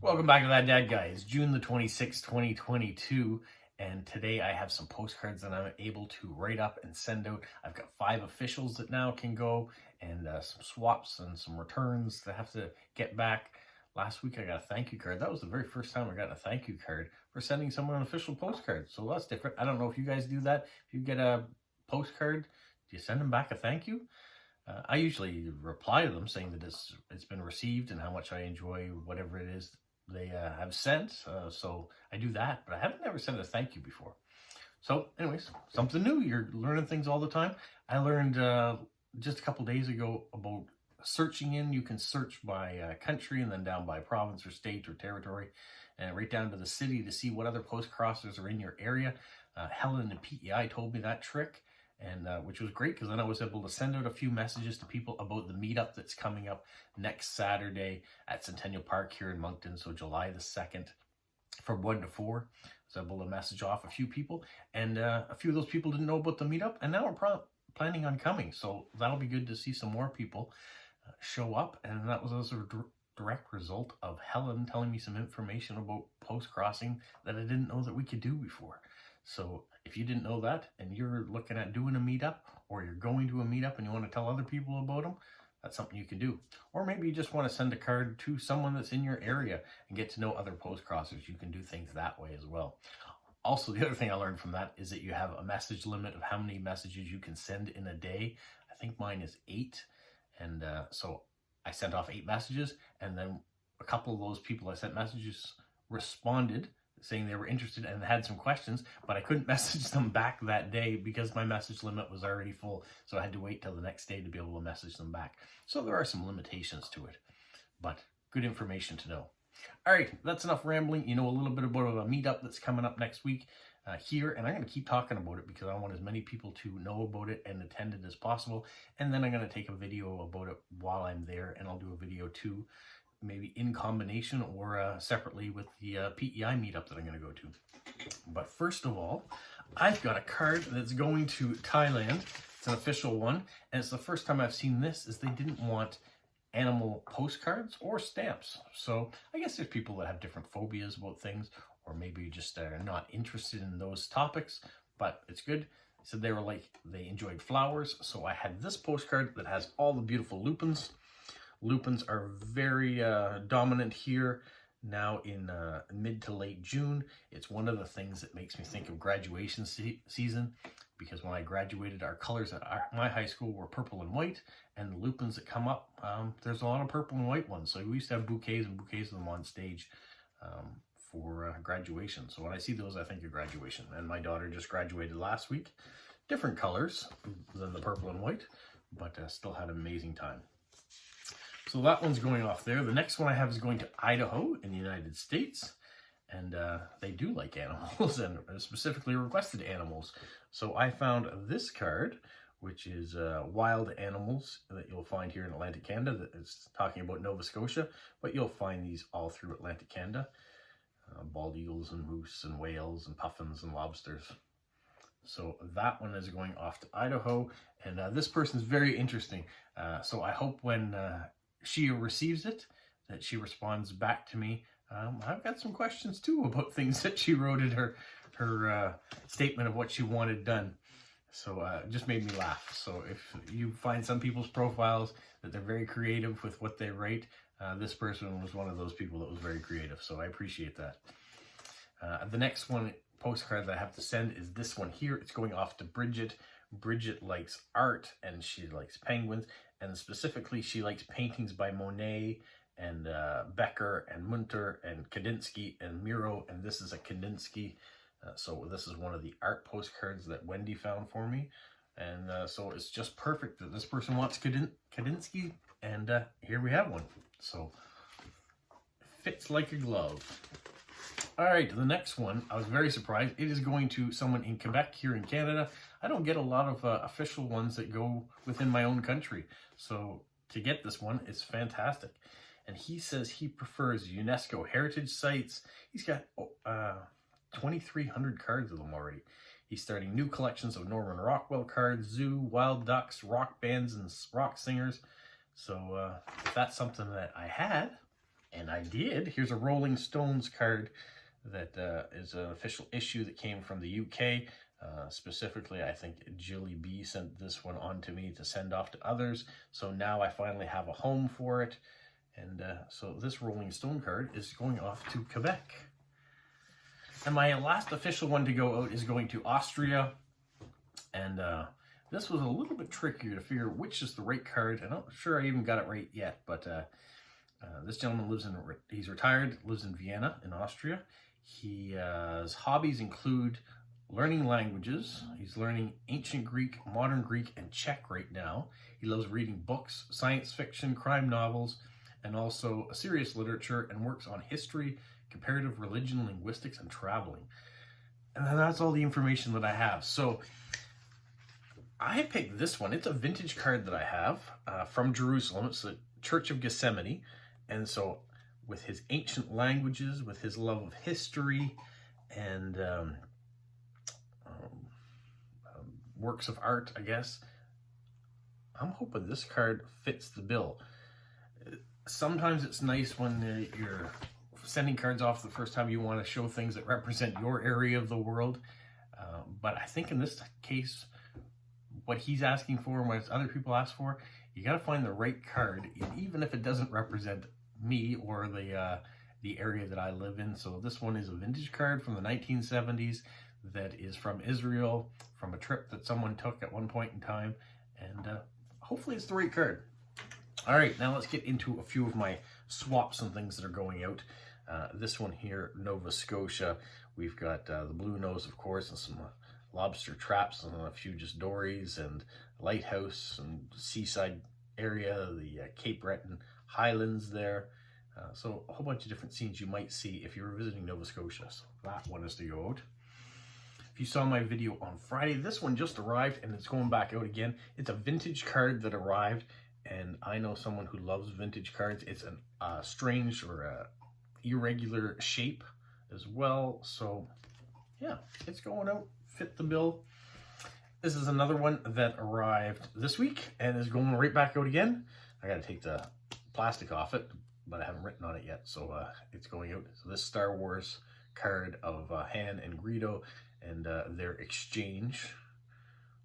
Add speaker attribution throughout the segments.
Speaker 1: Welcome back to That Dad Guy. It's June the 26th, 2022, and today I have some postcards that I'm able to write up and send out. I've got 5 officials that now can go, and some swaps and some returns that have to get back. Last week I got a thank you card. That was the very first time I got a thank you card for sending someone an official postcard, so that's different. I don't know if you guys do that. If you get a postcard, do you send them back a thank you? I usually reply to them saying that it's been received and how much I enjoy whatever it is they have sent. So I do that, but I haven't ever sent a thank you before. So anyways, something new. You're learning things all the time. I learned just a couple days ago about searching in. You can search by country and then down by province or state or territory and right down to the city to see what other post crossers are in your area. Helen and PEI told me that trick, and which was great because then I was able to send out a few messages to people about the meetup that's coming up next Saturday at Centennial Park here in Moncton, so July the 2nd from 1 to 4. I was able to message off a few people, and a few of those people didn't know about the meetup, and now we're planning on coming, so that'll be good to see some more people show up. And that was also a direct result of Helen telling me some information about post-crossing that I didn't know that we could do before. So if you didn't know that and you're looking at doing a meetup, or you're going to a meetup and you want to tell other people about them, that's something you can do. Or maybe you just want to send a card to someone that's in your area and get to know other post crossers. You can do things that way as well. Also, the other thing I learned from that is that you have a message limit of how many messages you can send in a day. I think mine is 8. And so I sent off 8 messages, and then a couple of those people I sent messages responded saying they were interested and had some questions, but I couldn't message them back that day because my message limit was already full. So I had to wait till the next day to be able to message them back. So there are some limitations to it, but good information to know. All right, that's enough rambling. You know a little bit about a meetup that's coming up next week here, and I'm going to keep talking about it because I want as many people to know about it and attend it as possible. And then I'm going to take a video about it while I'm there, and I'll do a video too, maybe in combination or separately with the PEI meetup that I'm going to go to. But first of all, I've got a card that's going to Thailand. It's an official one, and it's the first time I've seen this. Is they didn't want animal postcards or stamps. So I guess there's people that have different phobias about things, or maybe just are not interested in those topics, but it's good. So they were like, they enjoyed flowers. So I had this postcard that has all the beautiful lupins. Lupins are very dominant here now in mid to late June. It's one of the things that makes me think of graduation season, because when I graduated, our colors at my high school were purple and white, and the lupins that come up, there's a lot of purple and white ones. So we used to have bouquets and bouquets of them on stage for graduation. So when I see those, I think of graduation. And my daughter just graduated last week. Different colors than the purple and white, but still had an amazing time. So that one's going off there. The next one I have is going to Idaho in the United States. And they do like animals, and specifically requested animals. So I found this card, which is wild animals that you'll find here in Atlantic Canada. That is talking about Nova Scotia, but you'll find these all through Atlantic Canada. Bald eagles and moose and whales and puffins and lobsters. So that one is going off to Idaho. And this person's very interesting. So I hope when she receives it, that she responds back to me. I've got some questions too about things that she wrote in her statement of what she wanted done. So it just made me laugh. So if you find some people's profiles that they're very creative with what they write, this person was one of those people that was very creative. So I appreciate that. The next one postcard that I have to send is this one here. It's going off to Bridget. Bridget likes art, and she likes penguins, and specifically she likes paintings by Monet and Becker and Munter and Kandinsky and Miro, and this is a Kandinsky. So this is one of the art postcards that Wendy found for me, and so it's just perfect that this person wants Kandinsky, and here we have one. So fits like a glove. All right, the next one, I was very surprised. It is going to someone in Quebec here in Canada. I don't get a lot of official ones that go within my own country. So to get this one, it's fantastic. And he says he prefers UNESCO heritage sites. He's got 2,300 cards of them already. He's starting new collections of Norman Rockwell cards, zoo, wild ducks, rock bands, and rock singers. So if that's something that I had, And I did. Here's a Rolling Stones card that is an official issue that came from the UK. Specifically, I think Jilly B sent this one on to me to send off to others. So now I finally have a home for it. And so this Rolling Stone card is going off to Quebec. And my last official one to go out is going to Austria. And this was a little bit trickier to figure which is the right card. I'm not sure I even got it right yet, but this gentleman he's retired, lives in Vienna in Austria. His hobbies include learning languages. He's learning ancient Greek, modern Greek, and Czech right now. He loves reading books, science fiction, crime novels, and also serious literature, and works on history, comparative religion, linguistics, and traveling. And that's all the information that I have. So I picked this one. It's a vintage card that I have from Jerusalem. It's the Church of Gethsemane. And so with his ancient languages, with his love of history, and works of art, I guess, I'm hoping this card fits the bill. Sometimes it's nice when you're sending cards off the first time, you want to show things that represent your area of the world. But I think in this case, what he's asking for and what other people ask for, you got to find the right card, even if it doesn't represent me or the area that I live in. So this one is a vintage card from the 1970s that is from Israel, from a trip that someone took at one point in time, and hopefully it's the right card. All right, now let's get into a few of my swaps and things that are going out. This one here, Nova Scotia, we've got the blue nose, of course, and some lobster traps, and a few just dories and lighthouse and seaside area, the Cape Breton Highlands there. So a whole bunch of different scenes you might see if you're visiting Nova Scotia. So that one is to go out. If you saw my video on Friday, this one just arrived and it's going back out again. It's a vintage card that arrived, and I know someone who loves vintage cards. It's a strange or irregular shape as well. So yeah, it's going out, fit the bill. This is another one that arrived this week and is going right back out again. I gotta take the plastic off it, but I haven't written on it yet, so it's going out. So this Star Wars card of Han and Greedo and their exchange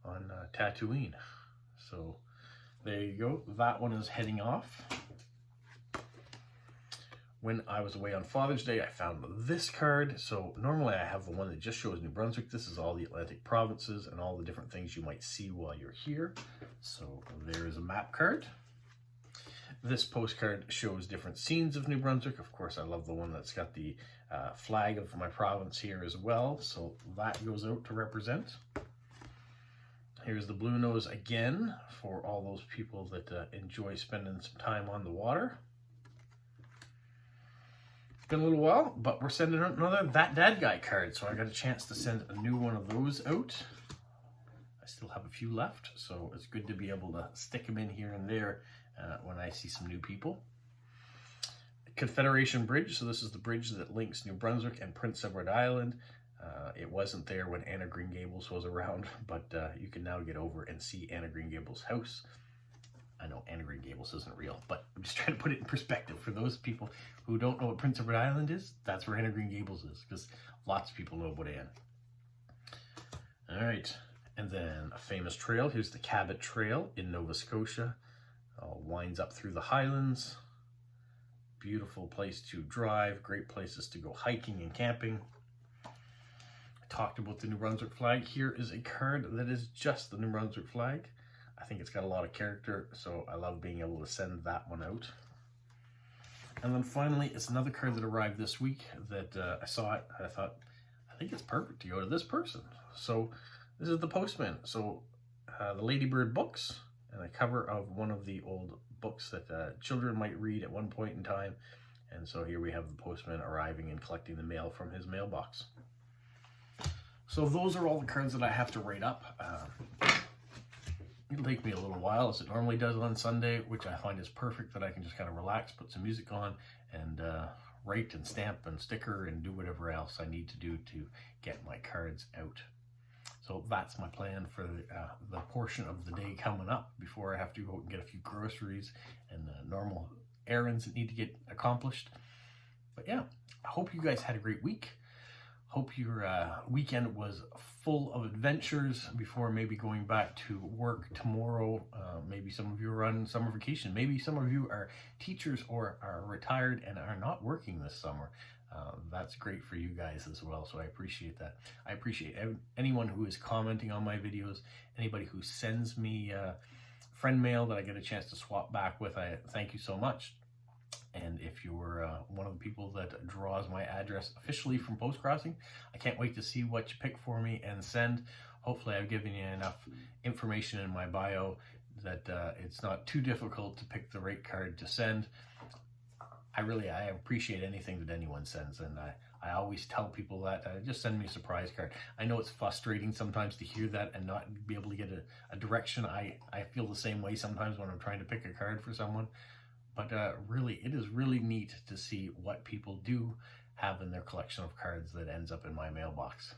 Speaker 1: on Tatooine. So there you go. That one is heading off. When I was away on Father's Day, I found this card. So normally I have the one that just shows New Brunswick. This is all the Atlantic provinces and all the different things you might see while you're here. So there is a map card. This postcard shows different scenes of New Brunswick. Of course, I love the one that's got the flag of my province here as well. So that goes out to represent. Here's the blue nose again for all those people that enjoy spending some time on the water. It's been a little while, but we're sending out another That Dad Guy card. So I got a chance to send a new one of those out. I still have a few left, so it's good to be able to stick them in here and there when I see some new people. Confederation Bridge, so this is the bridge that links New Brunswick and Prince Edward Island. It wasn't there when Anne of Green Gables was around, but you can now get over and see Anne of Green Gables' house. I know Anne of Green Gables isn't real, but I'm just trying to put it in perspective for those people who don't know what Prince Edward Island is. That's where Anne of Green Gables is, because lots of people know about Anne. All right, and then a famous trail. Here's the Cabot Trail in Nova Scotia. Winds up through the Highlands. Beautiful place to drive, great places to go hiking and camping. I talked about the New Brunswick flag. Here is a card that is just the New Brunswick flag. I think it's got a lot of character, so I love being able to send that one out. And then finally, it's another card that arrived this week that I saw it. I thought, I think it's perfect to go to this person. So this is the Postman. So the Ladybird books and a cover of one of the old books that children might read at one point in time. And so here we have the postman arriving and collecting the mail from his mailbox. So those are all the cards that I have to write up. It'll take me a little while, as it normally does on Sunday, which I find is perfect, that I can just kind of relax, put some music on, and write and stamp and sticker and do whatever else I need to do to get my cards out. So that's my plan for the portion of the day coming up before I have to go and get a few groceries and normal errands that need to get accomplished. But yeah, I hope you guys had a great week. Hope your weekend was full of adventures before maybe going back to work tomorrow. Maybe some of you are on summer vacation. Maybe some of you are teachers or are retired and are not working this summer. That's great for you guys as well, so I appreciate that. I appreciate anyone who is commenting on my videos, anybody who sends me friend mail that I get a chance to swap back with. I thank you so much. And if you're one of the people that draws my address officially from Postcrossing, I can't wait to see what you pick for me and send. Hopefully I've given you enough information in my bio that it's not too difficult to pick the right card to send. I appreciate anything that anyone sends, and I always tell people that just send me a surprise card. I know it's frustrating sometimes to hear that and not be able to get a direction. I feel the same way sometimes when I'm trying to pick a card for someone. But really, it is really neat to see what people do have in their collection of cards that ends up in my mailbox.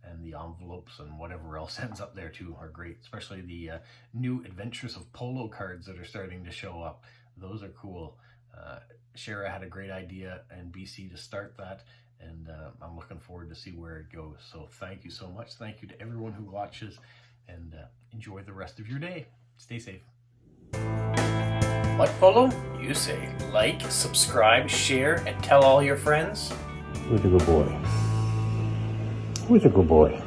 Speaker 1: And the envelopes and whatever else ends up there too are great, especially the new Adventures of Polo cards that are starting to show up. Those are cool. Shara had a great idea in BC to start that, and I'm looking forward to see where it goes. So thank you so much. Thank you to everyone who watches, and enjoy the rest of your day. Stay safe. What, Polo? You say like, subscribe, share, and tell all your friends.
Speaker 2: Who's a good boy? Who's a good boy?